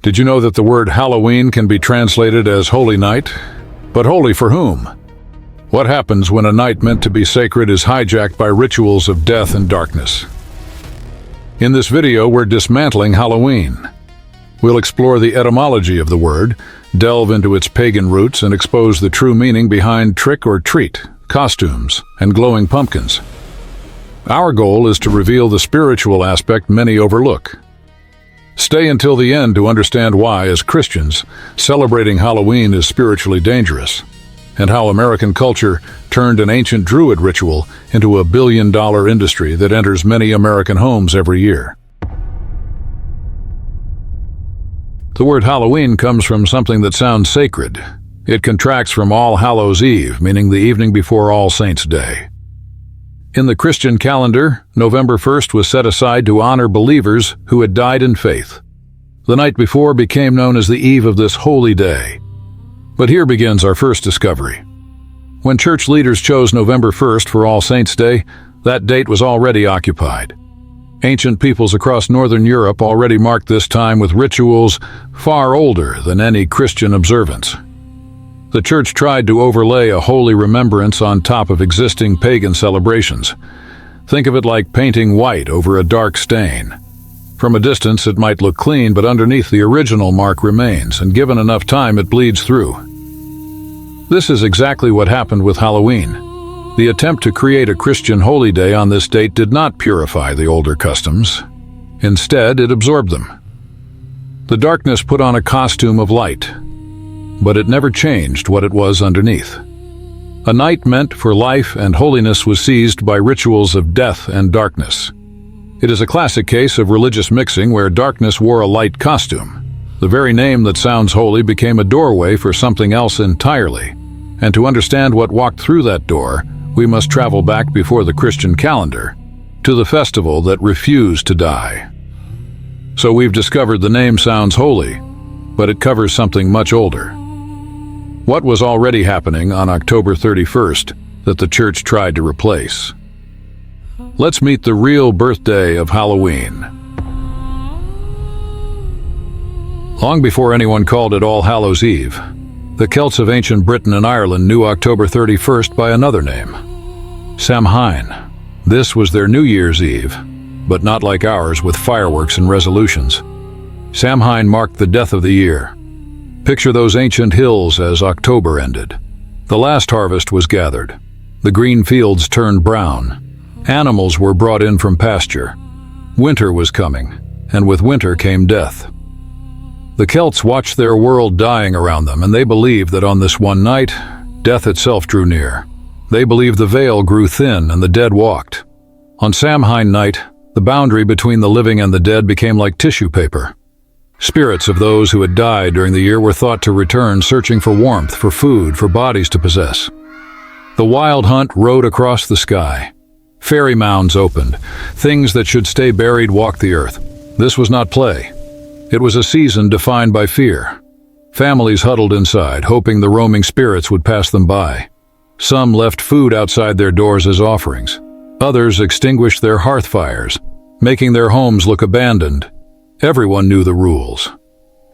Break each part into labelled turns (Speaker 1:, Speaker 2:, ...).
Speaker 1: Did you know that the word Halloween can be translated as Holy Night? But holy for whom? What happens when a night meant to be sacred is hijacked by rituals of death and darkness? In this video, we're dismantling Halloween. We'll explore the etymology of the word, delve into its pagan roots, and expose the true meaning behind trick or treat, costumes, and glowing pumpkins. Our goal is to reveal the spiritual aspect many overlook. Stay until the end to understand why, as Christians, celebrating Halloween is spiritually dangerous, and how American culture turned an ancient Druid ritual into a billion-dollar industry that enters many American homes every year. The word Halloween comes from something that sounds sacred. It contracts from All Hallows Eve, meaning the evening before All Saints' Day. In the Christian calendar, November 1st was set aside to honor believers who had died in faith. The night before became known as the eve of this holy day. But here begins our first discovery. When church leaders chose November 1st for All Saints' Day, that date was already occupied. Ancient peoples across Northern Europe already marked this time with rituals far older than any Christian observance. The church tried to overlay a holy remembrance on top of existing pagan celebrations. Think of it like painting white over a dark stain. From a distance, it might look clean, but underneath the original mark remains, and given enough time, it bleeds through. This is exactly what happened with Halloween. The attempt to create a Christian holy day on this date did not purify the older customs. Instead, it absorbed them. The darkness put on a costume of light, but it never changed what it was underneath. A night meant for life and holiness was seized by rituals of death and darkness. It is a classic case of religious mixing where darkness wore a light costume. The very name that sounds holy became a doorway for something else entirely. And to understand what walked through that door, we must travel back before the Christian calendar, to the festival that refused to die. So we've discovered the name sounds holy, but it covers something much older. What was already happening on October 31st that the church tried to replace? Let's meet the real birthday of Halloween. Long before anyone called it All Hallows Eve, the Celts of ancient Britain and Ireland knew October 31st by another name, Samhain. This was their New Year's Eve, but not like ours with fireworks and resolutions. Samhain marked the death of the year. Picture those ancient hills as October ended. The last harvest was gathered. The green fields turned brown. Animals were brought in from pasture. Winter was coming, and with winter came death. The Celts watched their world dying around them, and they believed that on this one night, death itself drew near. They believed the veil grew thin and the dead walked. On Samhain night, the boundary between the living and the dead became like tissue paper. Spirits of those who had died during the year were thought to return, searching for warmth, for food, for bodies to possess. The wild hunt rode across the sky. Fairy mounds opened. Things that should stay buried walked the earth. This was not play. It was a season defined by fear. Families huddled inside, hoping the roaming spirits would pass them by. Some left food outside their doors as offerings. Others extinguished their hearth fires, making their homes look abandoned. Everyone knew the rules.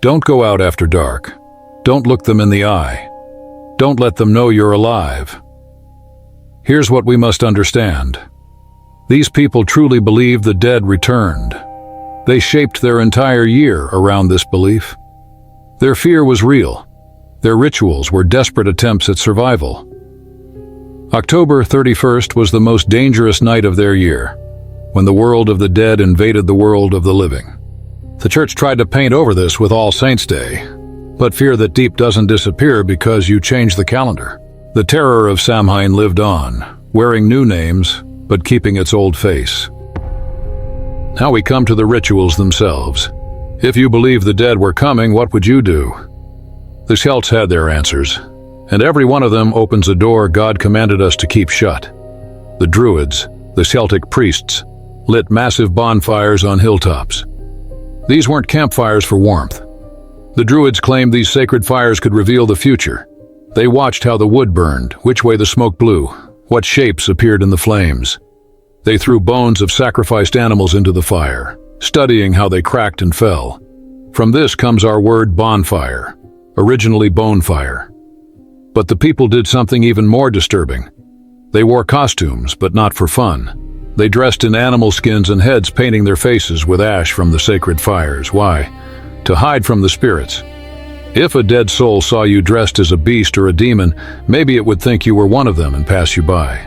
Speaker 1: Don't go out after dark. Don't look them in the eye. Don't let them know you're alive. Here's what we must understand. These people truly believed the dead returned. They shaped their entire year around this belief. Their fear was real. Their rituals were desperate attempts at survival. October 31st was the most dangerous night of their year, when the world of the dead invaded the world of the living. The church tried to paint over this with All Saints' Day, but fear that deep doesn't disappear because you change the calendar. The terror of Samhain lived on, wearing new names, but keeping its old face. Now we come to the rituals themselves. If you believe the dead were coming, what would you do? The Celts had their answers, and every one of them opens a door God commanded us to keep shut. The Druids, the Celtic priests, lit massive bonfires on hilltops. These weren't campfires for warmth. The Druids claimed these sacred fires could reveal the future. They watched how the wood burned, which way the smoke blew, what shapes appeared in the flames. They threw bones of sacrificed animals into the fire, studying how they cracked and fell. From this comes our word bonfire, originally bonefire. But the people did something even more disturbing. They wore costumes, but not for fun. They dressed in animal skins and heads, painting their faces with ash from the sacred fires. Why? To hide from the spirits. If a dead soul saw you dressed as a beast or a demon, maybe it would think you were one of them and pass you by.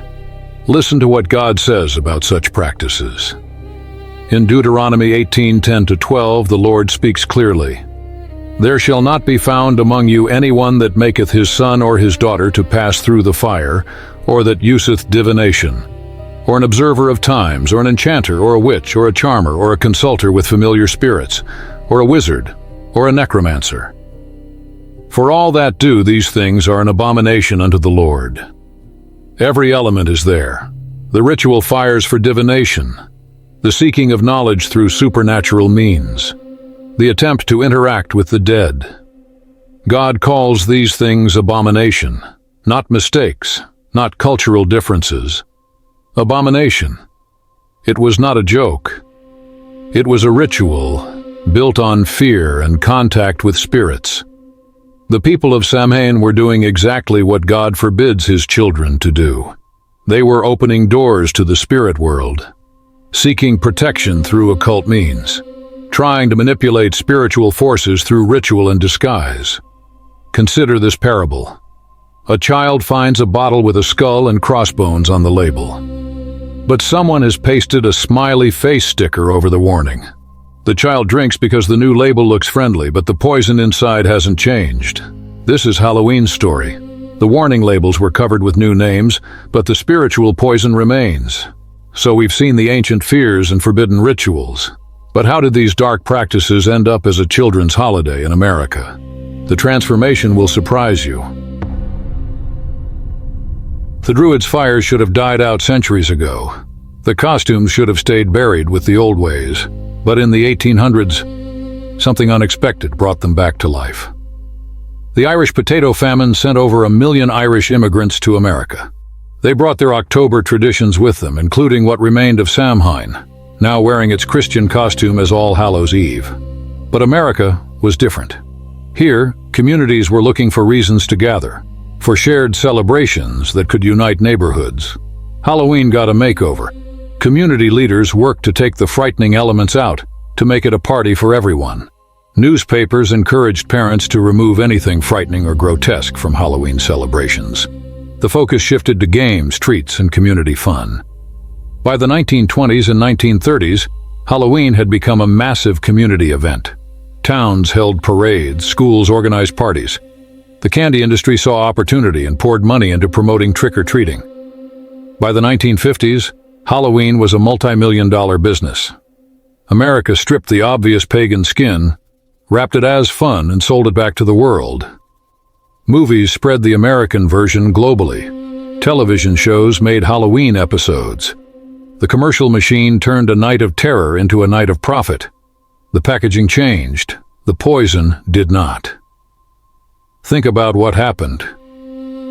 Speaker 1: Listen to what God says about such practices. In Deuteronomy 18:10-12, the Lord speaks clearly. There shall not be found among you anyone that maketh his son or his daughter to pass through the fire, or that useth divination, or an observer of times, or an enchanter, or a witch, or a charmer, or a consulter with familiar spirits, or a wizard, or a necromancer. For all that do these things are an abomination unto the Lord. Every element is there. The ritual fires for divination, the seeking of knowledge through supernatural means, the attempt to interact with the dead. God calls these things abomination, not mistakes, not cultural differences. Abomination. It was not a joke. It was a ritual built on fear and contact with spirits. The people of Samhain were doing exactly what God forbids his children to do. They were opening doors to the spirit world, seeking protection through occult means, trying to manipulate spiritual forces through ritual and disguise. Consider this parable. A child finds a bottle with a skull and crossbones on the label. But someone has pasted a smiley face sticker over the warning. The child drinks because the new label looks friendly, but the poison inside hasn't changed. This is Halloween's story. The warning labels were covered with new names, but the spiritual poison remains. So we've seen the ancient fears and forbidden rituals. But how did these dark practices end up as a children's holiday in America? The transformation will surprise you. The Druids' fires should have died out centuries ago. The costumes should have stayed buried with the old ways. But in the 1800s, something unexpected brought them back to life. The Irish potato famine sent over 1 million Irish immigrants to America. They brought their October traditions with them, including what remained of Samhain, now wearing its Christian costume as All Hallows Eve. But America was different. Here, communities were looking for reasons to gather, for shared celebrations that could unite neighborhoods. Halloween got a makeover. Community leaders worked to take the frightening elements out, to make it a party for everyone. Newspapers encouraged parents to remove anything frightening or grotesque from Halloween celebrations. The focus shifted to games, treats, and community fun. By the 1920s and 1930s, Halloween had become a massive community event. Towns held parades, schools organized parties. The candy industry saw opportunity and poured money into promoting trick-or-treating. By the 1950s, Halloween was a multi-million-dollar business. America stripped the obvious pagan skin, wrapped it as fun, and sold it back to the world. Movies spread the American version globally. Television shows made Halloween episodes. The commercial machine turned a night of terror into a night of profit. The packaging changed. The poison did not. Think about what happened.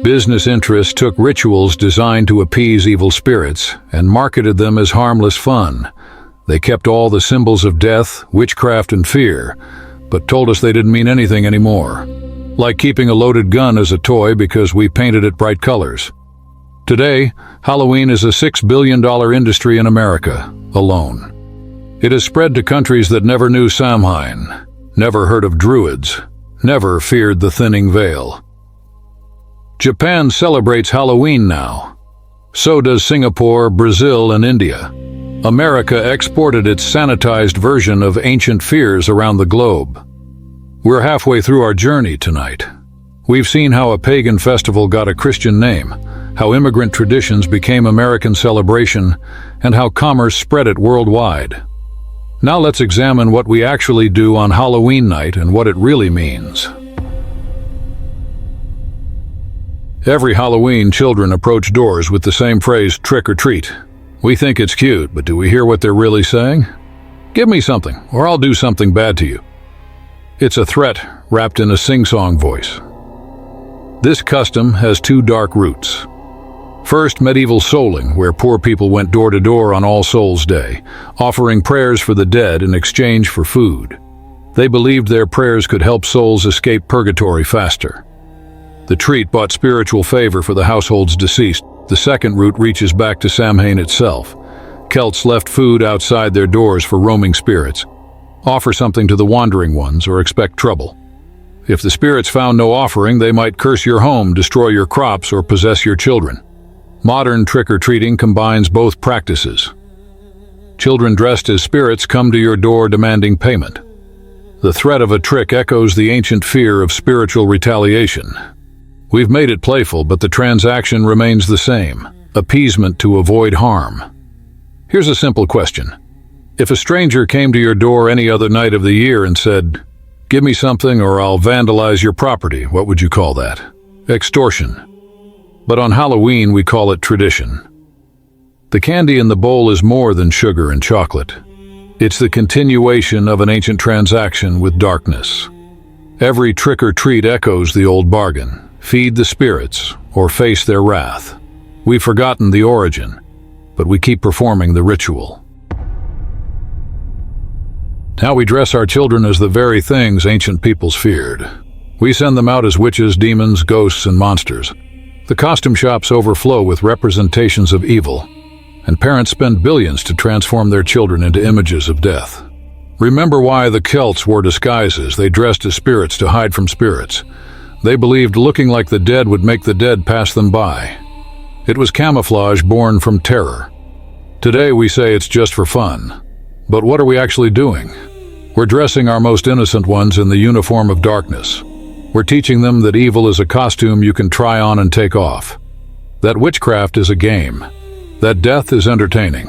Speaker 1: Business interests took rituals designed to appease evil spirits and marketed them as harmless fun. They kept all the symbols of death, witchcraft, and fear, but told us they didn't mean anything anymore. Like keeping a loaded gun as a toy because we painted it bright colors. Today, Halloween is a $6 billion industry in America alone. It has spread to countries that never knew Samhain, never heard of Druids, never feared the thinning veil. Japan celebrates Halloween now. So does Singapore, Brazil, and India. America exported its sanitized version of ancient fears around the globe. We're halfway through our journey tonight. We've seen how a pagan festival got a Christian name, how immigrant traditions became American celebration, and how commerce spread it worldwide. Now let's examine what we actually do on Halloween night and what it really means. Every Halloween, children approach doors with the same phrase, trick or treat. We think it's cute, but do we hear what they're really saying? Give me something, or I'll do something bad to you. It's a threat wrapped in a sing-song voice. This custom has two dark roots. First, medieval souling, where poor people went door to door on All Souls' Day, offering prayers for the dead in exchange for food. They believed their prayers could help souls escape purgatory faster. The treat bought spiritual favor for the household's deceased. The second route reaches back to Samhain itself. Celts left food outside their doors for roaming spirits. Offer something to the wandering ones or expect trouble. If the spirits found no offering, they might curse your home, destroy your crops, or possess your children. Modern trick-or-treating combines both practices. Children dressed as spirits come to your door demanding payment. The threat of a trick echoes the ancient fear of spiritual retaliation. We've made it playful, but the transaction remains the same: appeasement to avoid harm. Here's a simple question. If a stranger came to your door any other night of the year and said, "Give me something or I'll vandalize your property," what would you call that? Extortion. But on Halloween, we call it tradition. The candy in the bowl is more than sugar and chocolate. It's the continuation of an ancient transaction with darkness. Every trick-or-treat echoes the old bargain: feed the spirits or face their wrath. We've forgotten the origin, but we keep performing the ritual. Now we dress our children as the very things ancient peoples feared. We send them out as witches, demons, ghosts, and monsters. The costume shops overflow with representations of evil, and parents spend billions to transform their children into images of death. Remember why the Celts wore disguises. They dressed as spirits to hide from spirits. They believed looking like the dead would make the dead pass them by. It was camouflage born from terror. Today we say it's just for fun. But what are we actually doing? We're dressing our most innocent ones in the uniform of darkness. We're teaching them that evil is a costume you can try on and take off. That witchcraft is a game. That death is entertaining.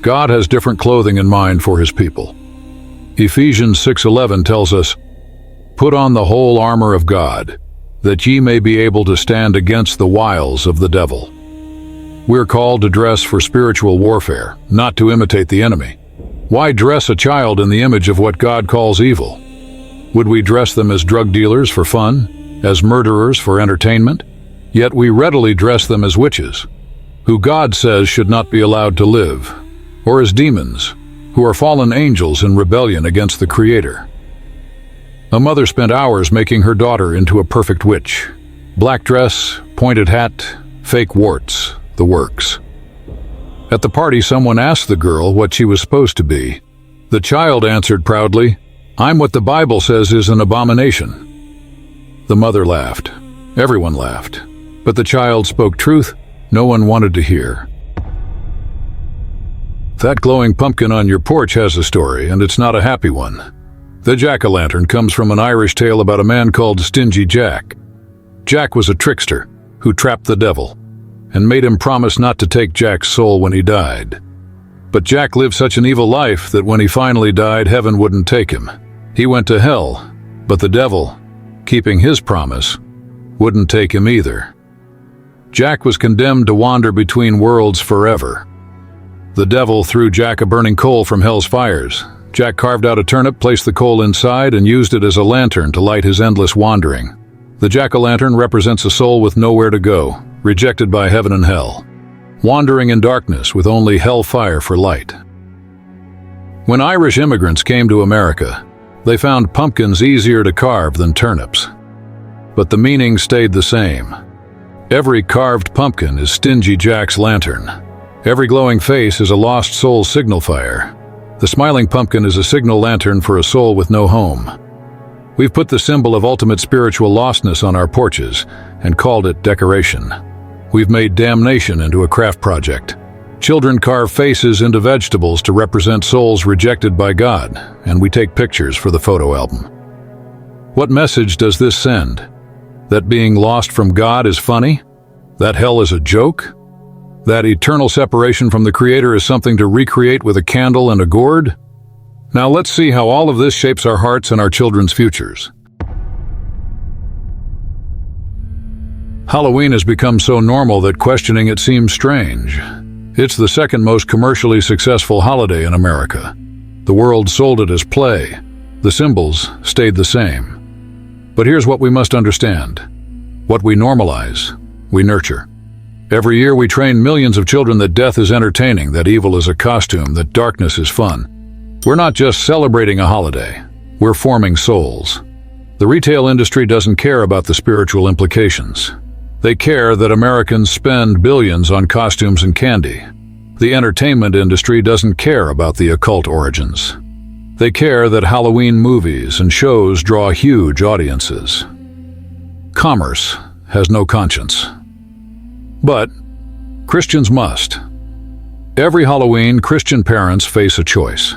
Speaker 1: God has different clothing in mind for his people. Ephesians 6:11 tells us, "Put on the whole armor of God, that ye may be able to stand against the wiles of the devil." We're called to dress for spiritual warfare, not to imitate the enemy. Why dress a child in the image of what God calls evil? Would we dress them as drug dealers for fun, as murderers for entertainment? Yet we readily dress them as witches, who God says should not be allowed to live, or as demons, who are fallen angels in rebellion against the Creator. A mother spent hours making her daughter into a perfect witch. Black dress, pointed hat, fake warts, the works. At the party, someone asked the girl what she was supposed to be. The child answered proudly, "I'm what the Bible says is an abomination." The mother laughed. Everyone laughed. But the child spoke truth no one wanted to hear. That glowing pumpkin on your porch has a story, and it's not a happy one. The jack-o'-lantern comes from an Irish tale about a man called Stingy Jack. Jack was a trickster who trapped the devil and made him promise not to take Jack's soul when he died. But Jack lived such an evil life that when he finally died, heaven wouldn't take him. He went to hell, but the devil, keeping his promise, wouldn't take him either. Jack was condemned to wander between worlds forever. The devil threw Jack a burning coal from hell's fires. Jack carved out a turnip, placed the coal inside, and used it as a lantern to light his endless wandering. The jack-o'-lantern represents a soul with nowhere to go, rejected by heaven and hell, wandering in darkness with only hellfire for light. When Irish immigrants came to America, they found pumpkins easier to carve than turnips. But the meaning stayed the same. Every carved pumpkin is Stingy Jack's lantern. Every glowing face is a lost soul's signal fire. The smiling pumpkin is a signal lantern for a soul with no home. We've put the symbol of ultimate spiritual lostness on our porches and called it decoration. We've made damnation into a craft project. Children carve faces into vegetables to represent souls rejected by God, and we take pictures for the photo album. What message does this send? That being lost from God is funny? That hell is a joke? That eternal separation from the Creator is something to recreate with a candle and a gourd? Now let's see how all of this shapes our hearts and our children's futures. Halloween has become so normal that questioning it seems strange. It's the second most commercially successful holiday in America. The world sold it as play. The symbols stayed the same. But here's what we must understand. What we normalize, we nurture. Every year we train millions of children that death is entertaining, that evil is a costume, that darkness is fun. We're not just celebrating a holiday. We're forming souls. The retail industry doesn't care about the spiritual implications. They care that Americans spend billions on costumes and candy. The entertainment industry doesn't care about the occult origins. They care that Halloween movies and shows draw huge audiences. Commerce has no conscience. But Christians must. Every Halloween, Christian parents face a choice.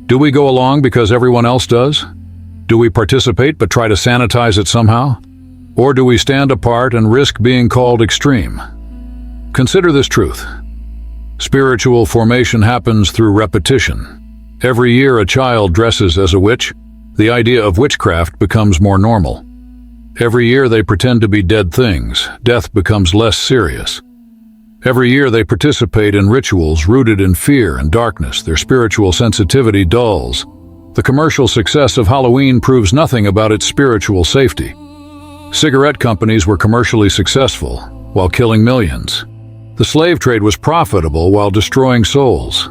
Speaker 1: Do we go along because everyone else does? Do we participate but try to sanitize it somehow? Or do we stand apart and risk being called extreme? Consider this truth. Spiritual formation happens through repetition. Every year a child dresses as a witch. The idea of witchcraft becomes more normal. Every year they pretend to be dead things. Death becomes less serious. Every year they participate in rituals rooted in fear and darkness. Their spiritual sensitivity dulls. The commercial success of Halloween proves nothing about its spiritual safety. Cigarette companies were commercially successful while killing millions. The slave trade was profitable while destroying souls.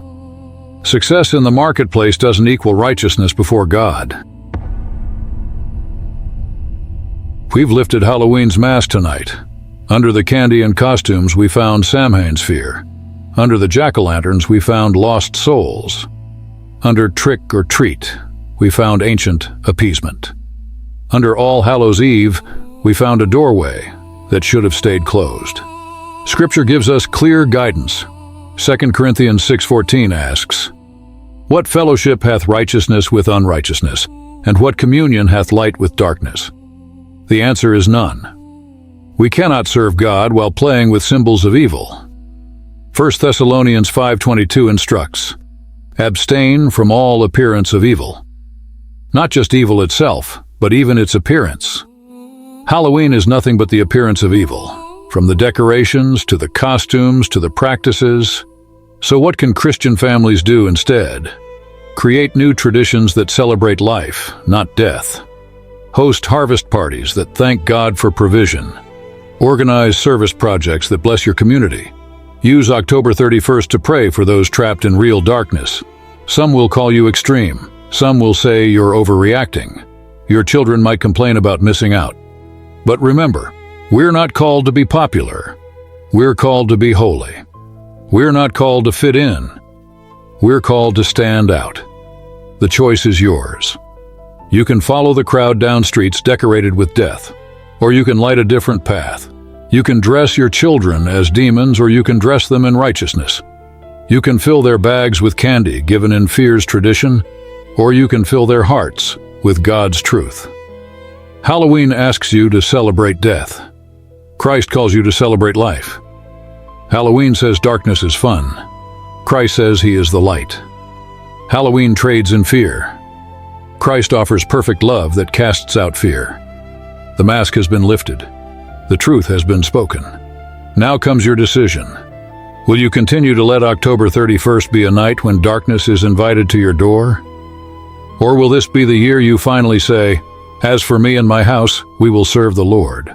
Speaker 1: Success in the marketplace doesn't equal righteousness before God. We've lifted Halloween's mask tonight. Under the candy and costumes, we found Samhain's fear. Under the jack-o'-lanterns, we found lost souls. Under trick or treat, we found ancient appeasement. Under All Hallows Eve, we found a doorway that should have stayed closed. Scripture gives us clear guidance. 2 Corinthians 6:14 asks, "What fellowship hath righteousness with unrighteousness? And what communion hath light with darkness?" The answer is none. We cannot serve God while playing with symbols of evil. 1 Thessalonians 5:22 instructs, "Abstain from all appearance of evil." Not just evil itself, but even its appearance. Halloween is nothing but the appearance of evil, from the decorations to the costumes to the practices. So what can Christian families do instead? Create new traditions that celebrate life, not death. Host harvest parties that thank God for provision. Organize service projects that bless your community. Use October 31st to pray for those trapped in real darkness. Some will call you extreme. Some will say you're overreacting. Your children might complain about missing out. But remember, we're not called to be popular. We're called to be holy. We're not called to fit in. We're called to stand out. The choice is yours. You can follow the crowd down streets decorated with death, or you can light a different path. You can dress your children as demons, or you can dress them in righteousness. You can fill their bags with candy given in fear's tradition, or you can fill their hearts with God's truth. Halloween asks you to celebrate death. Christ calls you to celebrate life. Halloween says darkness is fun. Christ says he is the light. Halloween trades in fear. Christ offers perfect love that casts out fear. The mask has been lifted. The truth has been spoken. Now comes your decision. Will you continue to let October 31st be a night when darkness is invited to your door? Or will this be the year you finally say, "As for me and my house, we will serve the Lord"?